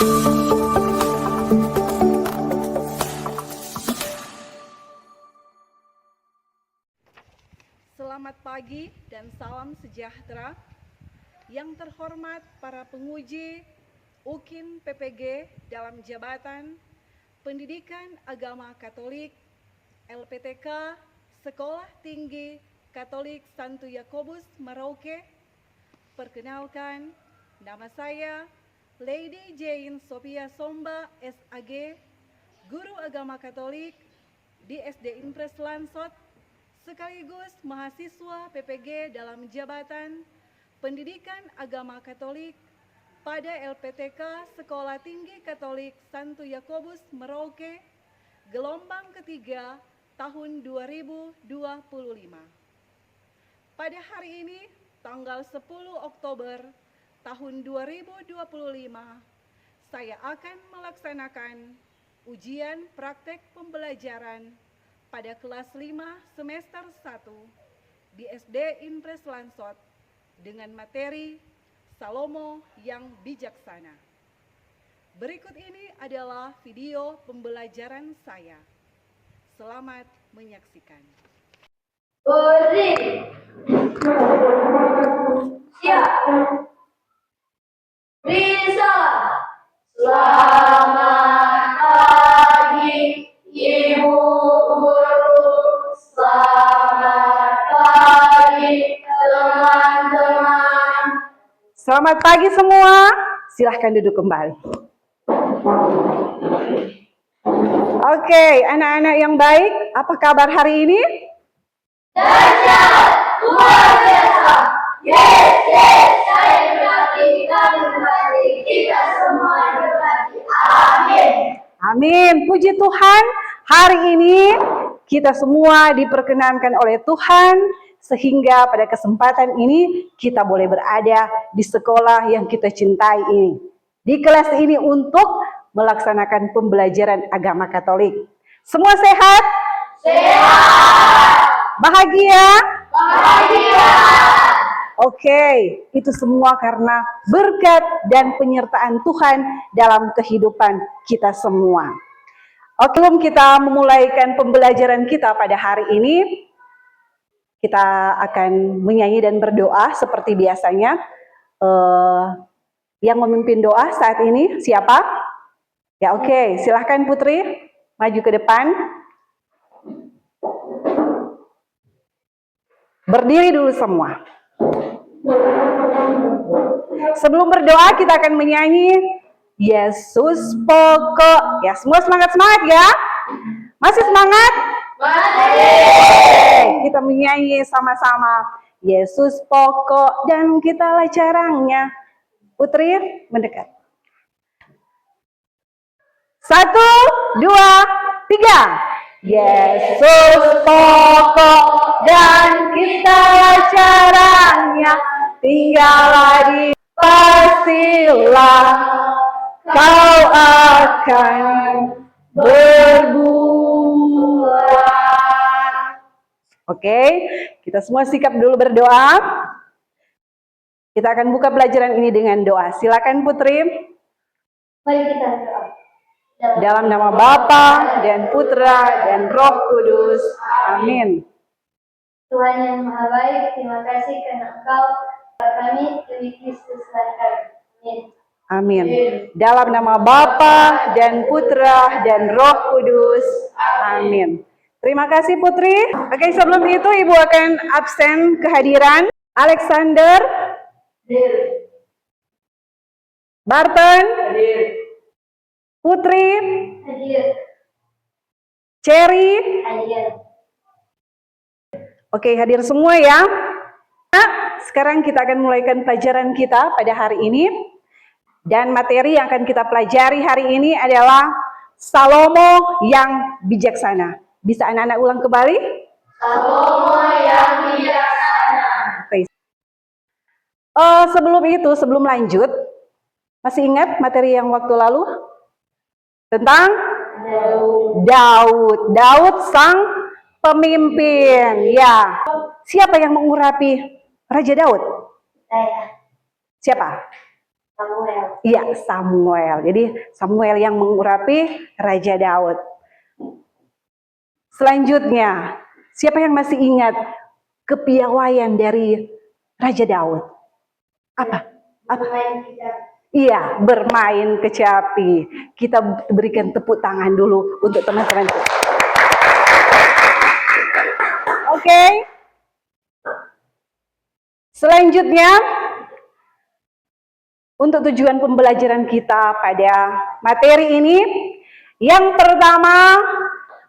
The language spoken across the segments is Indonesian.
Selamat pagi dan salam sejahtera. Yang terhormat para penguji UKIN PPG dalam jabatan Pendidikan Agama Katolik LPTK Sekolah Tinggi Katolik Santo Yakobus Merauke. Perkenalkan, nama saya Lady Jane Sophia Somba SAG, Guru Agama Katolik di SD Impres Lansot, sekaligus mahasiswa PPG dalam jabatan Pendidikan Agama Katolik pada LPTK Sekolah Tinggi Katolik Santo Yakobus Merauke, gelombang ketiga tahun 2025. Pada hari ini, tanggal 10 Oktober tahun 2025, saya akan melaksanakan ujian praktek pembelajaran pada kelas 5 semester 1 di SD Impres Lansot dengan materi Salomo yang bijaksana. Berikut ini adalah video pembelajaran saya. Selamat menyaksikan. Berdiri. Siap. Risalah. Selamat pagi, Ibu Guru. Selamat pagi, teman-teman. Selamat pagi semua. Silahkan duduk kembali. Oke, anak-anak yang baik, apa kabar hari ini? Dahsyat, luar biasa. Yes, saya berarti kita semua berarti. Amin. Amin. Puji Tuhan, hari ini kita semua diperkenankan oleh Tuhan sehingga pada kesempatan ini kita boleh berada di sekolah yang kita cintai ini. Di kelas ini untuk melaksanakan pembelajaran agama Katolik. Semua sehat? Sehat. Bahagia? Bahagia. Oke, itu semua karena berkat dan penyertaan Tuhan dalam kehidupan kita semua. Oke, sebelum kita memulaikan pembelajaran kita pada hari ini, kita akan menyanyi dan berdoa seperti biasanya. Yang memimpin doa saat ini siapa? Ya oke, silahkan Putri maju ke depan. Berdiri dulu semua. Sebelum berdoa kita akan menyanyi Yesus pokok. Ya, semua semangat-semangat ya. Masih semangat? Masih. Kita menyanyi sama-sama. Yesus pokok dan kitalah caranya. Putri mendekat. 1, 2, 3. Yesus pokok dan kitalah caranya. Tinggallah di pastilah kau akan berbuat. Oke, kita semua sikap dulu berdoa. Kita akan buka pelajaran ini dengan doa. Silakan Putri. Mari kita berdoa. Dalam nama Bapa dan Putra dan Roh Kudus. Amin. Tuhan yang Maha Baik, terima kasih karena Engkau kami demi Kristus kami. Amin. Amin. Dalam nama Bapa dan Putra dan Roh Kudus. Amin. Terima kasih Putri. Oke, sebelum itu Ibu akan absen kehadiran Alexander, Barton, Putri, Hadir. Cherry. Hadir. Oke, hadir semua ya. Nah, sekarang kita akan mulaikan pelajaran kita pada hari ini. Dan materi yang akan kita pelajari hari ini adalah Salomo yang bijaksana. Bisa anak-anak ulang kembali? Salomo yang bijaksana. Oke. Sebelum lanjut, masih ingat materi yang waktu lalu? Tentang Daud. Daud sang pemimpin. Ya. Siapa yang mengurapi Raja Daud? Saya. Siapa? Samuel. Iya, Samuel. Jadi Samuel yang mengurapi Raja Daud. Selanjutnya, siapa yang masih ingat kepiawaian dari Raja Daud? Apa? Bermain kecapi. Iya, bermain kecapi. Kita berikan tepuk tangan dulu untuk teman-teman. Oke. Selanjutnya, untuk tujuan pembelajaran kita pada materi ini, yang pertama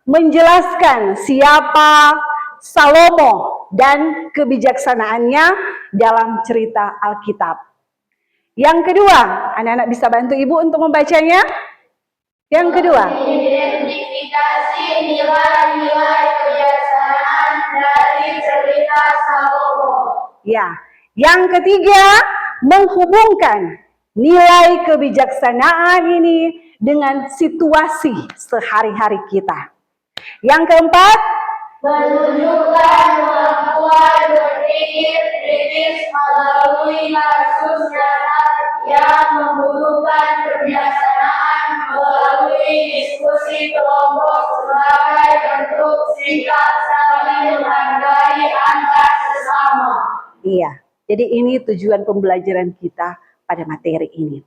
menjelaskan siapa Salomo dan kebijaksanaannya dalam cerita Alkitab. Yang kedua, anak-anak bisa bantu ibu untuk membacanya? Yang kedua, identifikasi nilai-nilai kebijaksanaan dari cerita Salomo. ya. Yang ketiga, menghubungkan nilai kebijaksanaan ini dengan situasi sehari-hari kita. Yang keempat, Menunjukkan kemampuan berpikir kritis melalui kasus nyata yang membutuhkan kebijaksanaan melalui diskusi kelompok sebagai bentuk sikap saling menghargai antar sesama. iya. Jadi ini tujuan pembelajaran kita pada materi ini.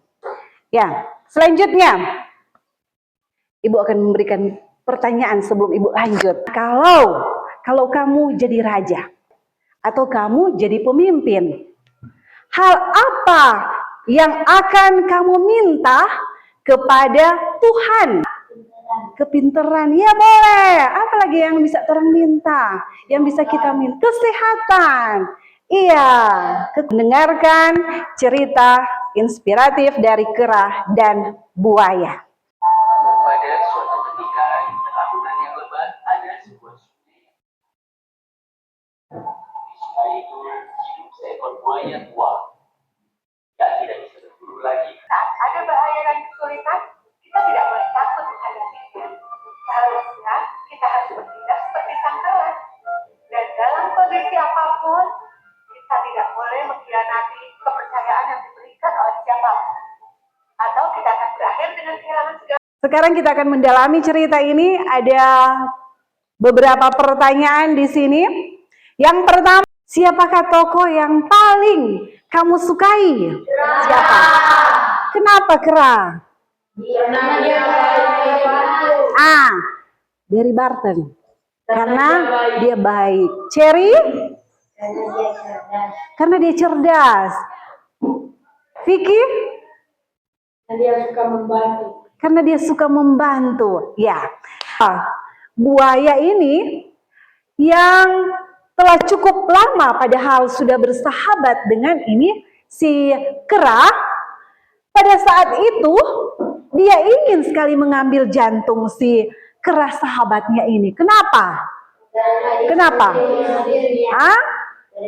Ya, selanjutnya ibu akan memberikan pertanyaan sebelum ibu lanjut. Kalau kamu jadi raja atau kamu jadi pemimpin, hal apa yang akan kamu minta kepada Tuhan? Kepinteran, ya boleh. Apalagi yang bisa orang minta? Yang bisa kita minta? Kesehatan. Iya, mendengarkan cerita inspiratif dari kera dan buaya. Pada suatu ketika di tengah hutan yang lebat ada sebuah sungai. Di sungai itu hidup seekor buaya tua yang tidak bisa berburu lagi. Saat ada bahaya dan kesulitan, kita tidak boleh takut menghadapinya. Seharusnya kita harus bertindak seperti sang kera. Dan dalam kondisi apapun, kita tidak boleh mengkhianati kepercayaan yang diberikan oleh siapapun. Atau kita akan berakhir dengan kehilangan segala. Sekarang kita akan mendalami cerita ini. Ada beberapa pertanyaan di sini. Yang pertama, siapakah tokoh yang paling kamu sukai? Siapa? Kenapa kera? Karena dia baik. Dari Barton. Karena dia baik. Cherry? Karena dia cerdas. Karena dia cerdas. Vicky? Karena dia suka membantu. Karena dia suka membantu. Ya. Buaya ini yang telah cukup lama padahal sudah bersahabat dengan ini si kera, pada saat itu dia ingin sekali mengambil jantung si kera sahabatnya ini. Kenapa? Kenapa?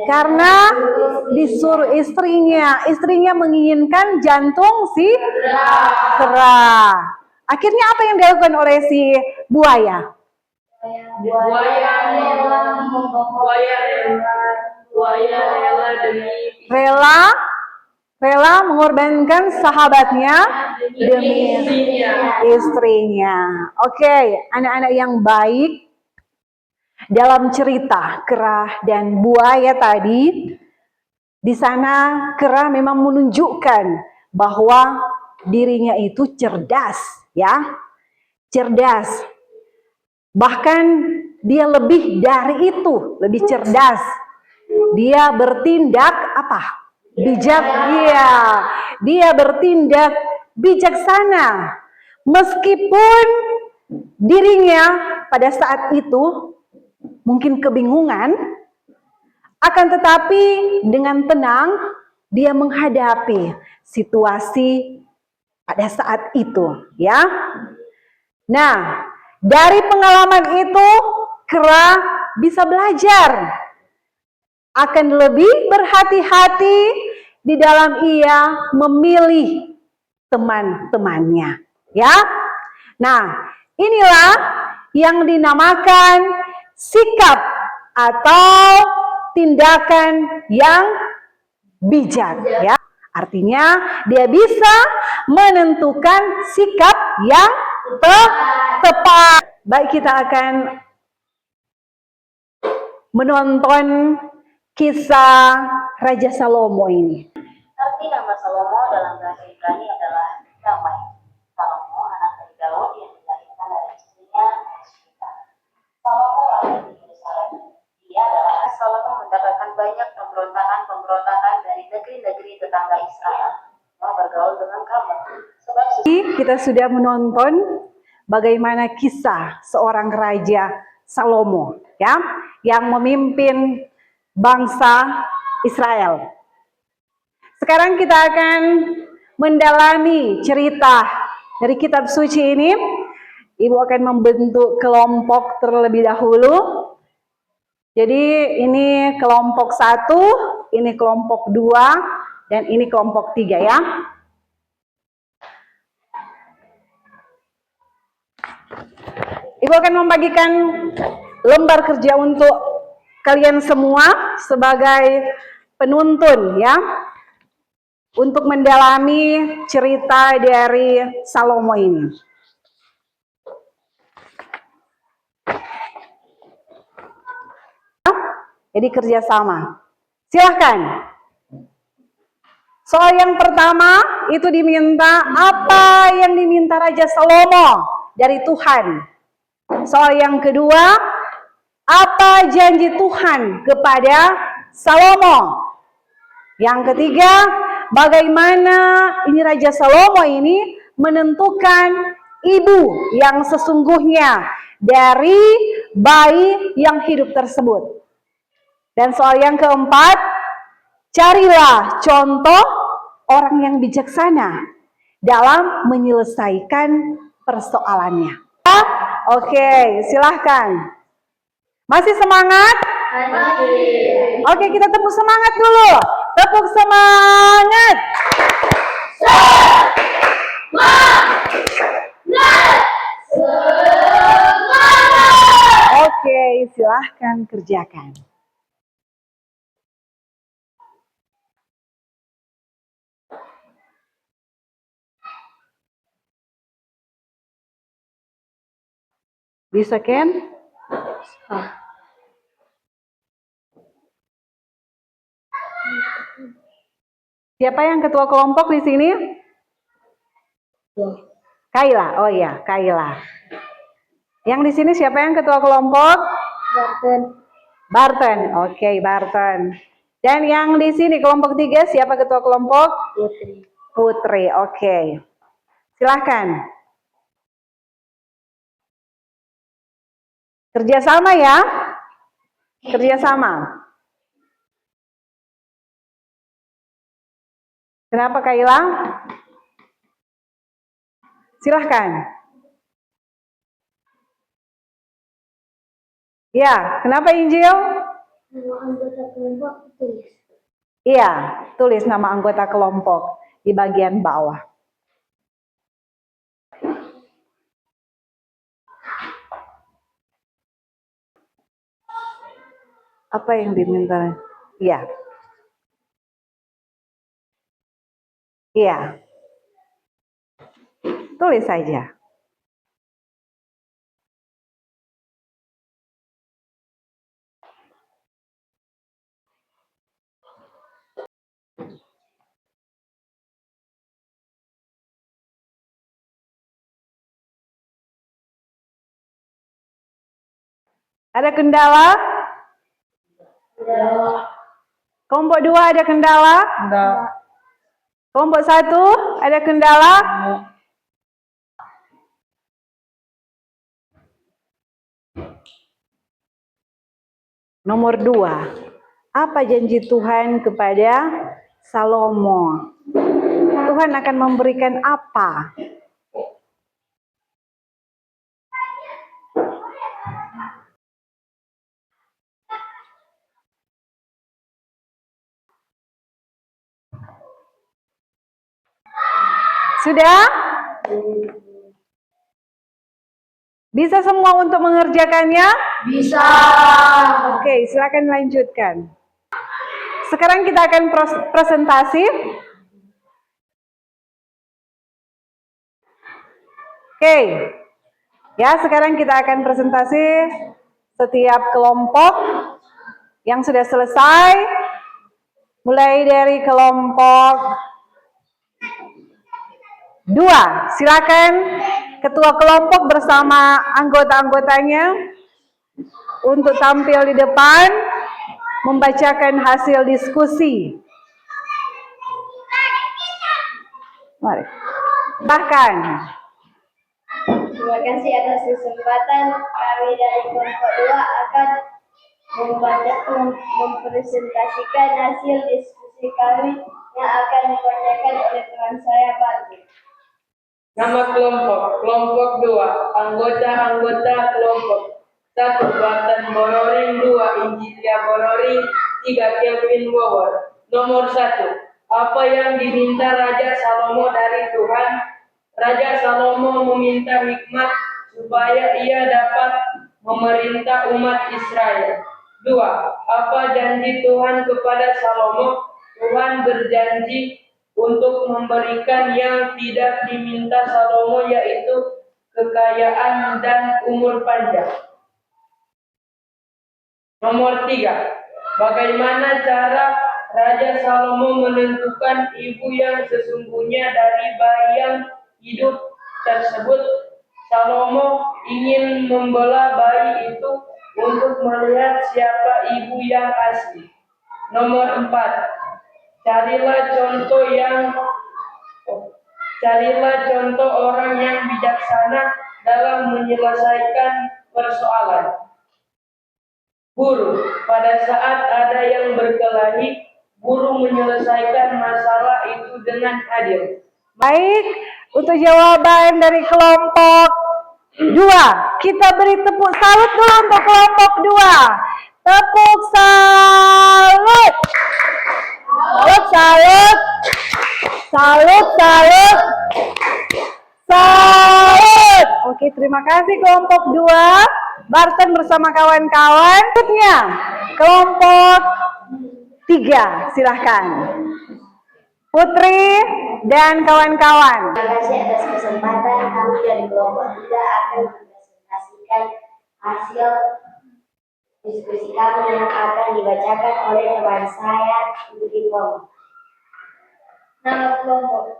Karena disuruh istrinya menginginkan jantung si kera. Akhirnya apa yang dilakukan oleh si buaya? Buaya rela demi Rela mengorbankan sahabatnya demi istrinya. Oke, anak-anak yang baik, dalam cerita kera dan buaya tadi, di sana kera memang menunjukkan bahwa dirinya itu cerdas, ya, cerdas. Bahkan dia lebih dari itu, lebih cerdas. Dia bertindak apa? Bijak. Dia bertindak bijaksana. Meskipun dirinya pada saat itu mungkin kebingungan, akan tetapi dengan tenang dia menghadapi situasi pada saat itu, ya. Nah, dari pengalaman itu kera bisa belajar akan lebih berhati-hati di dalam ia memilih teman-temannya, ya. Nah, inilah yang dinamakan sikap atau tindakan yang bijak, ya. Artinya dia bisa menentukan sikap yang tepat. Baik, kita akan menonton kisah Raja Salomo ini. Arti nama Salomo dalam bahasa Ibrani adalah damai. Salomo anak dari Daud yang dilahirkan dari istrinya Bathsheba. Salomo lahir di Yerusalem. Dia adalah Salomo mendapatkan banyak pemberontakan dari negeri-negeri tetangga Israel. Mau bergaul dengan kamu. Sebab Kita sudah menonton bagaimana kisah seorang raja Salomo, ya, yang memimpin bangsa Israel. Sekarang kita akan mendalami cerita dari kitab suci ini. Ibu akan membentuk kelompok terlebih dahulu. Jadi ini kelompok 1, ini kelompok 2, dan ini kelompok 3 ya. Ibu akan membagikan lembar kerja untuk kalian semua sebagai penuntun ya, untuk mendalami cerita dari Salomo ini. Jadi kerjasama. Silahkan. Soal yang pertama itu diminta, apa yang diminta Raja Salomo dari Tuhan. Soal yang kedua, apa janji Tuhan kepada Salomo. Yang ketiga, bagaimana ini Raja Salomo ini menentukan ibu yang sesungguhnya dari bayi yang hidup tersebut. Dan soal yang keempat, carilah contoh orang yang bijaksana dalam menyelesaikan persoalannya. Oke, silahkan. Masih semangat? Oke, kita tepuk semangat dulu. Tepuk semangat. Oke, silahkan kerjakan. Bisa kan? Siapa yang ketua kelompok di sini? Kaila. Oh iya, Kaila. Yang di sini siapa yang ketua kelompok? Barton. Oke, Barton. Dan yang di sini kelompok 3 siapa ketua kelompok? Putri. Oke. Silahkan. Kerjasama ya. Kerjasama. Kenapa Kaila? Silahkan. Ya, kenapa Injil? Nama anggota kelompok tulis. Iya, tulis nama anggota kelompok di bagian bawah. Apa yang diminta? Iya. Iya. Tulis saja. Ada kendala? Kelompok 2 ada kendala? Enggak. Kelompok 1 ada kendala? Nomor 2. Apa janji Tuhan kepada Salomo? Tuhan akan memberikan apa? Sudah? Bisa semua untuk mengerjakannya? Bisa. Oke, silakan lanjutkan. Sekarang kita akan presentasi. Oke. Ya, sekarang kita akan presentasi setiap kelompok yang sudah selesai. Mulai dari kelompok 2. Silakan ketua kelompok bersama anggota-anggotanya untuk tampil di depan membacakan hasil diskusi. Mari. Bahkan Terima kasih atas kesempatan. Kami dari kelompok 2 akan mempresentasikan hasil diskusi kami yang akan dibacakan oleh teman saya, Batu. Nama kelompok 2, anggota kelompok 1, Barton Bororing, 2, Injilia Bororing, 3, Kelvin Wower. Nomor 1, apa yang diminta Raja Salomo dari Tuhan? Raja Salomo meminta hikmat supaya ia dapat memerintah umat Israel. 2, apa janji Tuhan kepada Salomo? Tuhan berjanji untuk memberikan yang tidak diminta Salomo, yaitu kekayaan dan umur panjang. Nomor 3, bagaimana cara Raja Salomo menentukan ibu yang sesungguhnya dari bayi yang hidup tersebut? Salomo ingin membelah bayi itu untuk melihat siapa ibu yang asli. Nomor 4, carilah contoh orang yang bijaksana dalam menyelesaikan persoalan. Guru, pada saat ada yang berkelahi, guru menyelesaikan masalah itu dengan adil. baik, untuk jawaban dari kelompok 2, kita beri tepuk salut dulu untuk kelompok 2. Tepuk salut. Salut. Oke, terima kasih kelompok 2. Barton bersama kawan-kawan. Berikutnya, kelompok 3, silahkan. Putri dan kawan-kawan. Terima kasih atas kesempatan. Kami dari kelompok 3 akan mempresentasikan hasil diskusi kami yang akan dibacakan oleh teman saya, Budi Pomo. Nama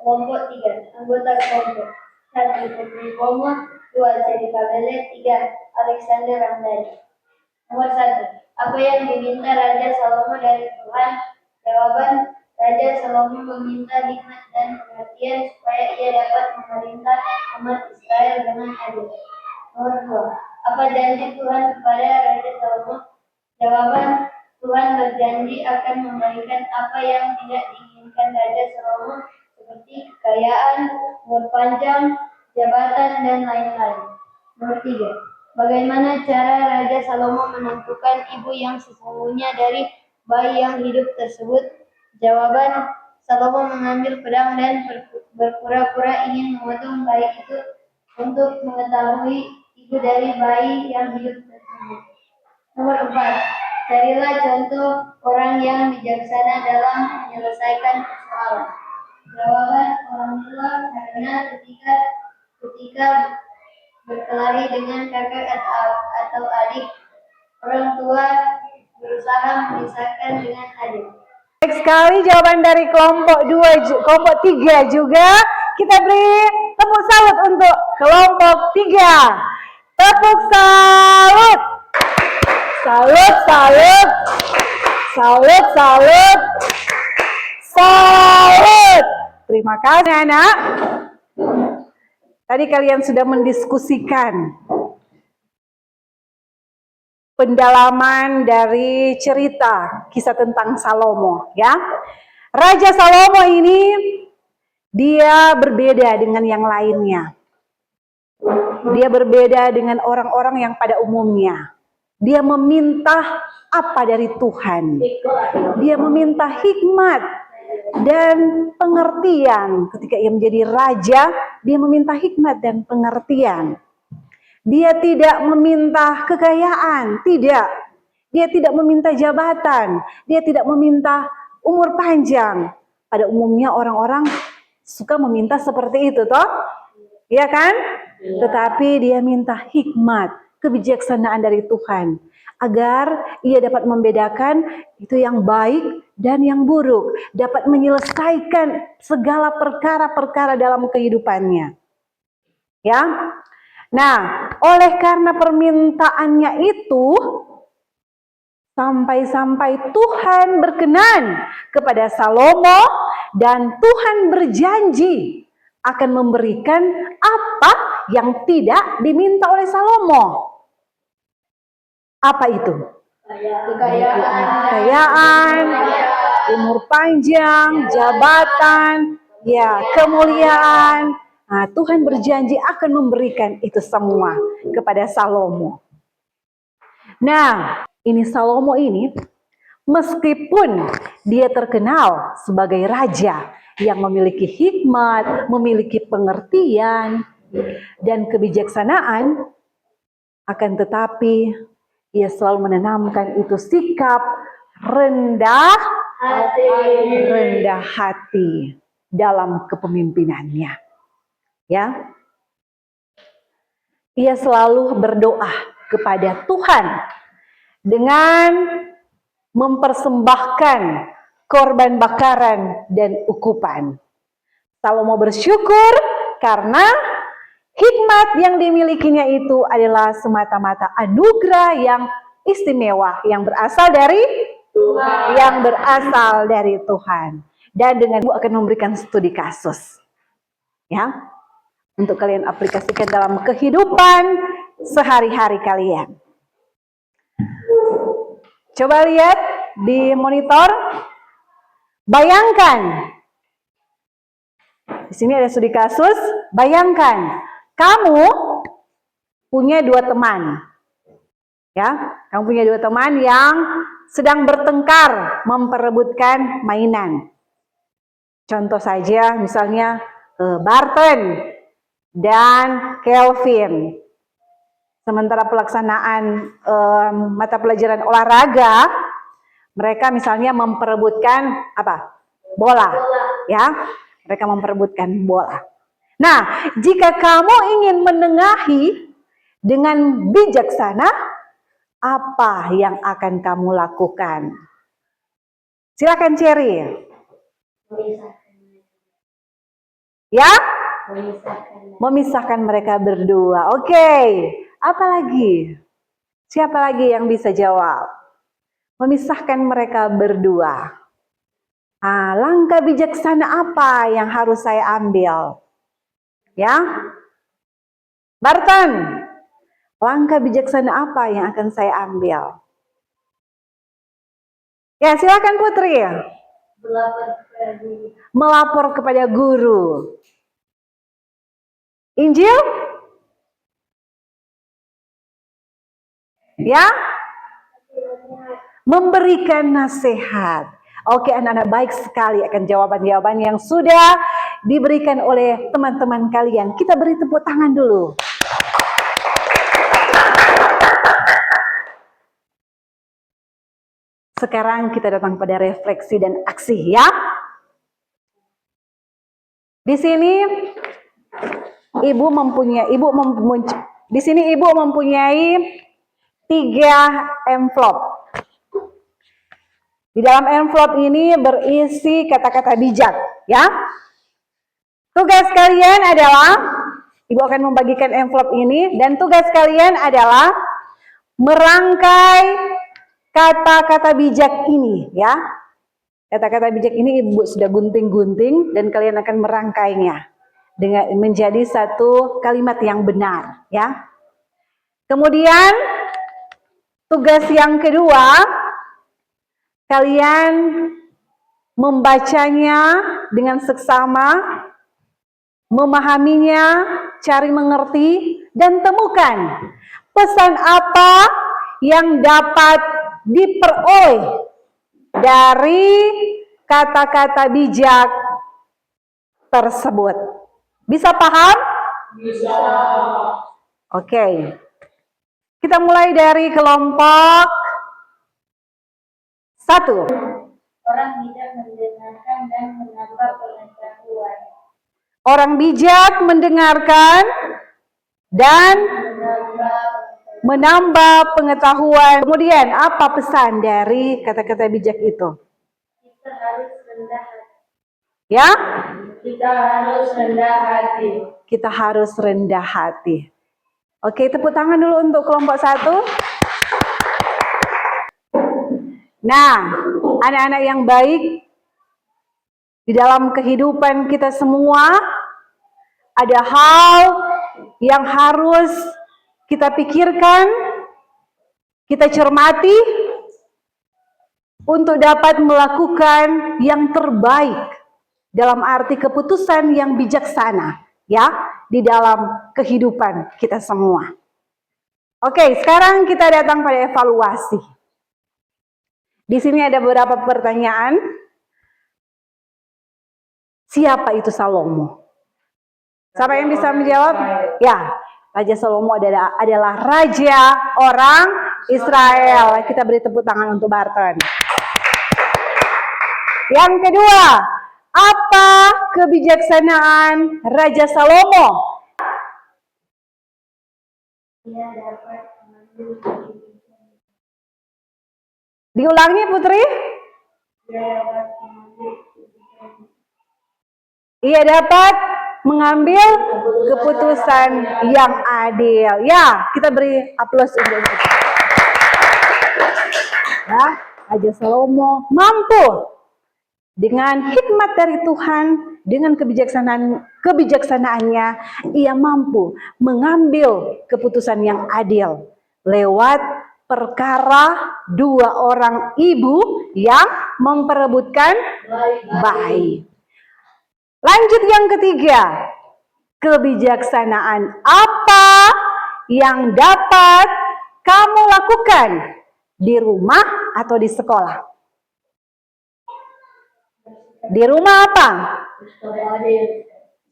kelompok 3, anggota kelompok 1, Putri Pomo, 2, Cerita Bele, 3, Alexander Ramdhani. Nomor 1, apa yang diminta Raja Salomo dari Tuhan? Jawaban, Raja Salomo meminta hikmat dan pengertian supaya ia dapat memerintah umat Israel dengan adil. Nomor 2, apa janji Tuhan kepada Raja Salomo? Jawaban, Tuhan berjanji akan memberikan apa yang tidak diinginkan Raja Salomo, seperti kekayaan, umur panjang, jabatan, dan lain-lain. Nomor 3, bagaimana cara Raja Salomo menentukan ibu yang sesungguhnya dari bayi yang hidup tersebut? Jawaban, Salomo mengambil pedang dan berpura-pura ingin memotong bayi itu untuk mengetahui ibu dari bayi yang hidup tersebut. Nomor 4, carilah contoh orang yang bijaksana dalam menyelesaikan persoalan. Jawaban, orang tua, karena ketika berkelahi dengan kakak atau adik, orang tua berusaha memisahkan dengan adil. Baik sekali jawaban dari kelompok 3 juga. Kita beri tepuk salut untuk kelompok 3. Tepuk salut. Salut. Terima kasih anak. Tadi kalian sudah mendiskusikan pendalaman dari cerita kisah tentang Salomo, ya. Raja Salomo ini dia berbeda dengan yang lainnya. Dia berbeda dengan orang-orang yang pada umumnya. Dia meminta apa dari Tuhan? Dia meminta hikmat dan pengertian. Ketika ia menjadi raja, dia meminta hikmat dan pengertian. Dia tidak meminta kekayaan, tidak. Dia tidak meminta jabatan, dia tidak meminta umur panjang. Pada umumnya orang-orang suka meminta seperti itu, toh? Iya kan? Tetapi dia minta hikmat, kebijaksanaan dari Tuhan. Agar ia dapat membedakan itu yang baik dan yang buruk. Dapat menyelesaikan segala perkara-perkara dalam kehidupannya. Ya. Nah, oleh karena permintaannya itu, sampai-sampai Tuhan berkenan kepada Salomo dan Tuhan berjanji akan memberikan apa yang tidak diminta oleh Salomo. Apa itu? Kekayaan, umur panjang, jabatan, ya, kemuliaan. Nah, Tuhan berjanji akan memberikan itu semua kepada Salomo. Nah, ini Salomo ini, meskipun dia terkenal sebagai raja yang memiliki hikmat, memiliki pengertian dan kebijaksanaan, akan tetapi ia selalu menanamkan itu sikap rendah hati dalam kepemimpinannya. Ya, ia selalu berdoa kepada Tuhan dengan mempersembahkan korban bakaran dan ukupan. Salomo bersyukur karena hikmat yang dimilikinya itu adalah semata-mata anugerah yang istimewa yang berasal dari Tuhan. Yang berasal dari Tuhan. Dan dengan Ibu akan memberikan studi kasus. Ya. Untuk kalian aplikasikan dalam kehidupan sehari-hari kalian. Coba lihat di monitor. Bayangkan. Di sini ada studi kasus. Bayangkan, kamu punya dua teman. Ya, kamu punya dua teman yang sedang bertengkar memperebutkan mainan. Contoh saja misalnya Barton dan Kelvin. Sementara pelaksanaan mata pelajaran olahraga, mereka misalnya memperebutkan apa? Bola. Ya, mereka memperebutkan bola. Nah, jika kamu ingin menengahi dengan bijaksana, apa yang akan kamu lakukan? Silakan Cherry. Ya? Memisahkan mereka berdua. Oke. Apa lagi? Siapa lagi yang bisa jawab? Memisahkan mereka berdua. Langkah bijaksana apa yang harus saya ambil? Ya? Barton, langkah bijaksana apa yang akan saya ambil? Ya, silakan Putri. Melapor kepada guru. Injil? Ya? Memberikan nasihat. Oke, anak-anak, baik sekali akan jawaban-jawaban yang sudah diberikan oleh teman-teman kalian. Kita beri tepuk tangan dulu. Sekarang kita datang pada refleksi dan aksi, ya. Di sini Ibu mempunyai 3 envelope. Di dalam envelope ini berisi kata-kata bijak, ya. Tugas kalian adalah, Ibu akan membagikan envelope ini, dan tugas kalian adalah merangkai kata-kata bijak ini, ya. Kata-kata bijak ini Ibu sudah gunting-gunting dan kalian akan merangkainya dengan menjadi satu kalimat yang benar, ya. Kemudian tugas yang kedua, kalian membacanya dengan seksama, memahaminya, cari mengerti, dan temukan pesan apa yang dapat diperoleh dari kata-kata bijak tersebut. Bisa paham? Bisa. Oke. Kita mulai dari kelompok 1. Orang bijak mendengarkan dan menambah pengetahuan. Orang bijak mendengarkan dan menambah pengetahuan. Kemudian apa pesan dari kata-kata bijak itu? Kita harus rendah hati. Ya? Kita harus rendah hati. Kita harus rendah hati. Oke, tepuk tangan dulu untuk kelompok 1. Nah, anak-anak yang baik, di dalam kehidupan kita semua ada hal yang harus kita pikirkan, kita cermati untuk dapat melakukan yang terbaik dalam arti keputusan yang bijaksana, ya, di dalam kehidupan kita semua. Oke, sekarang kita datang pada evaluasi. Di sini ada beberapa pertanyaan. Siapa itu Salomo? Siapa yang bisa menjawab? Ya, Raja Salomo adalah raja orang Israel. Kita beri tepuk tangan untuk Barton. Yang kedua, apa kebijaksanaan Raja Salomo? Dia dapat mengambil Diulangi, Putri. Ia dapat mengambil keputusan yang adil. Ya, kita beri aplaus untuk itu. Ya, Raja Salomo mampu dengan hikmat dari Tuhan, dengan kebijaksanaannya, ia mampu mengambil keputusan yang adil lewat perkara dua orang ibu yang memperebutkan bayi. Lanjut yang ketiga, kebijaksanaan apa yang dapat kamu lakukan di rumah atau di sekolah? Di rumah apa?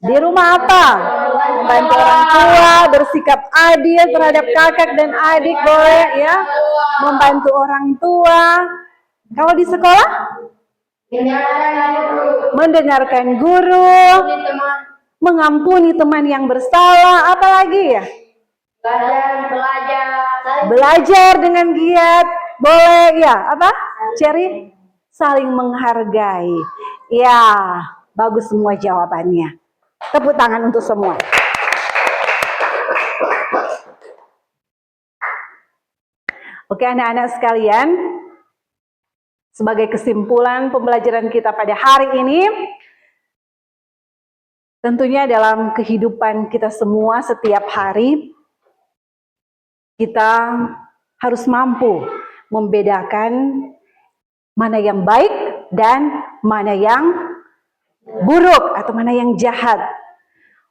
Di rumah apa? Bantu orang tua, bersikap adil terhadap kakak dan adik, boleh ya? Membantu orang tua. Kalau di sekolah? Mendengarkan guru, mengampuni teman yang bersalah, apalagi ya? Belajar dengan giat, boleh ya? Apa? Cherry? Saling menghargai. Ya, bagus semua jawabannya. Tepuk tangan untuk semua. Oke, anak-anak sekalian, sebagai kesimpulan pembelajaran kita pada hari ini, tentunya dalam kehidupan kita semua setiap hari, kita harus mampu membedakan mana yang baik dan mana yang buruk atau mana yang jahat.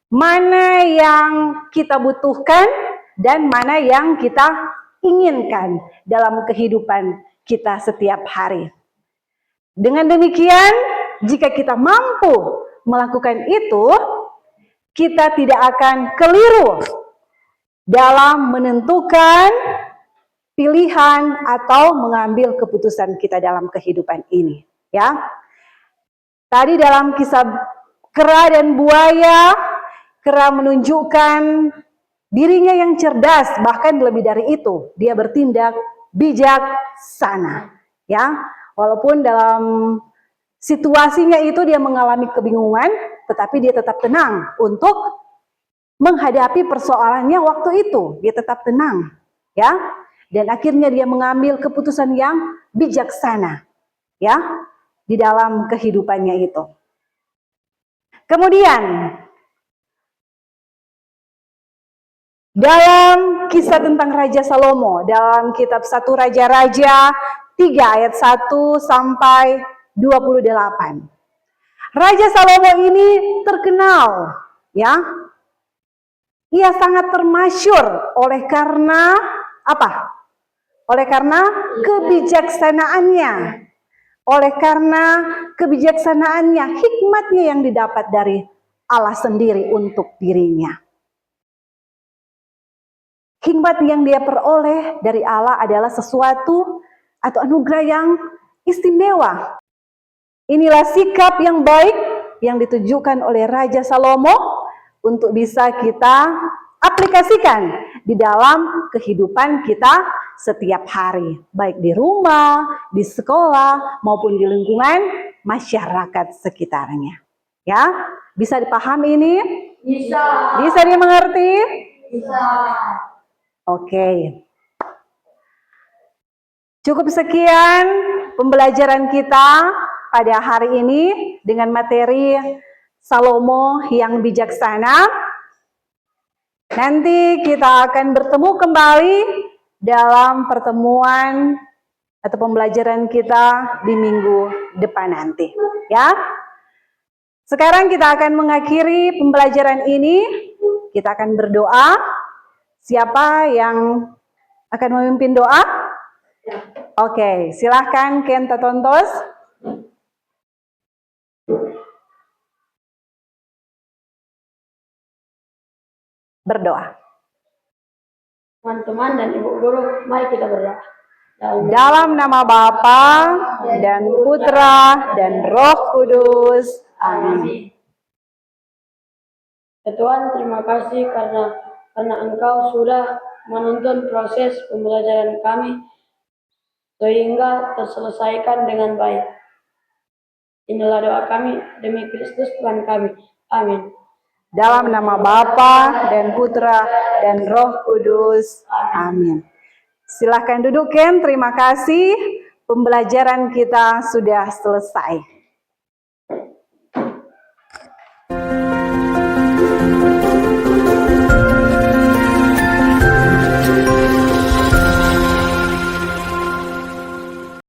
Mana yang kita butuhkan dan mana yang kita inginkan dalam kehidupan kita setiap hari. Dengan demikian, jika kita mampu melakukan itu, kita tidak akan keliru dalam menentukan pilihan atau mengambil keputusan kita dalam kehidupan ini, ya. Tadi dalam kisah kera dan buaya, kera menunjukkan dirinya yang cerdas, bahkan lebih dari itu, dia bertindak bijaksana, ya. Walaupun dalam situasinya itu dia mengalami kebingungan, tetapi dia tetap tenang untuk menghadapi persoalannya waktu itu. Dia tetap tenang, ya. Dan akhirnya dia mengambil keputusan yang bijaksana, ya, di dalam kehidupannya itu. Kemudian, dalam kisah tentang Raja Salomo, dalam kitab 1 Raja-Raja 3 ayat 1 sampai 28. Raja Salomo ini terkenal, ya. Ia sangat termasyhur oleh karena apa? Oleh karena kebijaksanaannya. Oleh karena kebijaksanaannya, hikmatnya yang didapat dari Allah sendiri untuk dirinya. Hikmat yang dia peroleh dari Allah adalah sesuatu atau anugerah yang istimewa. Inilah sikap yang baik yang ditujukan oleh Raja Salomo untuk bisa kita aplikasikan di dalam kehidupan kita setiap hari, baik di rumah, di sekolah, maupun di lingkungan masyarakat sekitarnya. Ya, bisa dipahami ini? Bisa. Bisa dimengerti? Bisa. Oke. Cukup sekian pembelajaran kita pada hari ini dengan materi Salomo yang bijaksana. Nanti kita akan bertemu kembali dalam pertemuan atau pembelajaran kita di minggu depan nanti, ya. Sekarang kita akan mengakhiri pembelajaran ini. Kita akan berdoa. Siapa yang akan memimpin doa? Oke, silahkan Ken Tatontos. Berdoa. Teman-teman dan ibu guru, mari kita berdoa. Dalam nama Bapa dan Putra dan Roh Kudus. Amin. Ya Tuhan, terima kasih karena Engkau sudah menuntun proses pembelajaran kami sehingga terselesaikan dengan baik. Inilah doa kami demi Kristus Tuhan kami. Amin. Dalam nama Bapa dan Putra dan Roh Kudus. Amin. Silahkan duduk, Ken. Terima kasih. Pembelajaran kita sudah selesai.